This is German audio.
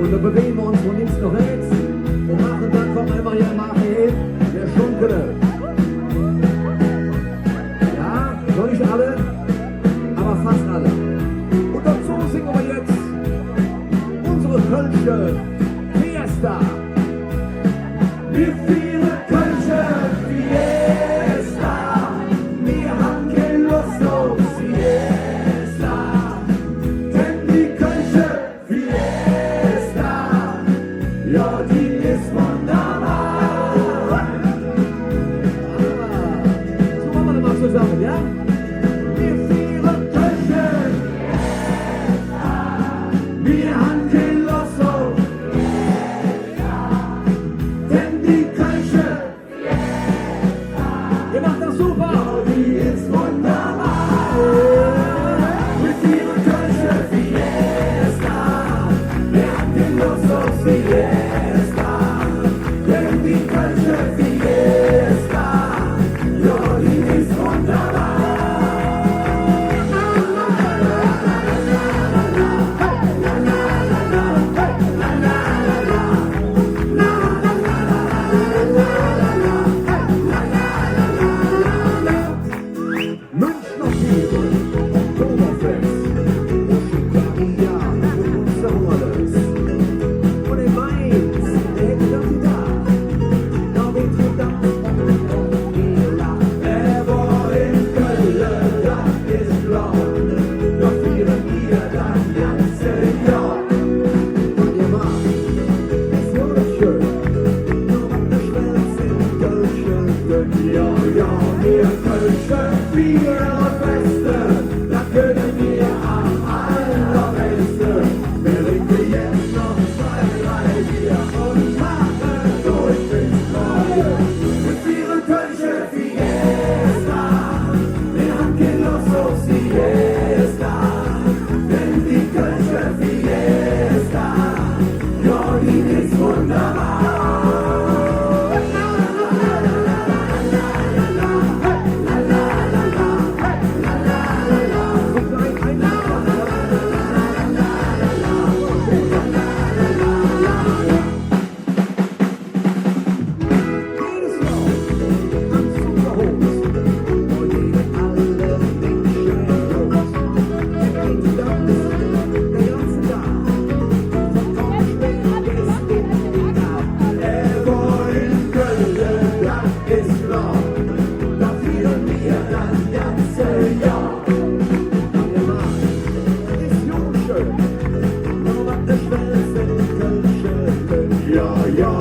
Und dann bewegen wir uns von links nach rechts und machen dann von einmal hier nachher der Schunkele. Ja, noch nicht alle, aber fast alle. Und dazu singen wir jetzt unsere Kölsche Fiesta. Wir feiern Kölsche Fiesta. Wir haben keine Lust auf Siesta. Denn die Kölsche Fiesta, ja, die ist wunderbar. So machen wir das mal zusammen, ja? Wir feiern Kölsche Fiesta. Wir haben keine Lust auf Siesta. Denn die Kölsche Fiesta, ihr macht das super. Ja, die ist wunderbar. Wir feiern Kölsche Fiesta. Wir haben keine Lust auf Siesta. Denn die Kölsche Fiesta, ja, die ist wunderbar. Münchner Bier, Oktoberfest, Moschikaria und unser alles. Und in Mainz, der hätte das da. Da wird verdammt und gelacht. Aber in Köln, das ist klar. Da feiern wir das ganze Jahr. Und ihr macht, ist wunderschön. Nur was der Schmerz in Köln. Ja, ja, wir Kölsche feiern Feste. Da können wir am allerbesten. Wir trinken jetzt noch 2, 3 Bier und machen durch ins Neue. Wir feiern Kölsche Fiesta. Wir haben keine Lust auf Siesta. Denn die Kölsche Fiesta, ja, die ist wunderbar. Jedes Jahr am Superhof gehen alle Menschen los. Und das ist der ganze Tag. Von Kornschwingen bis in die Nacht. Wo in Köln, das ist klar. Da feiern wir das ganze Jahr. Und ihr macht, ist jung schön. Nur was der Schwänze in Kölsche. Ja, ja.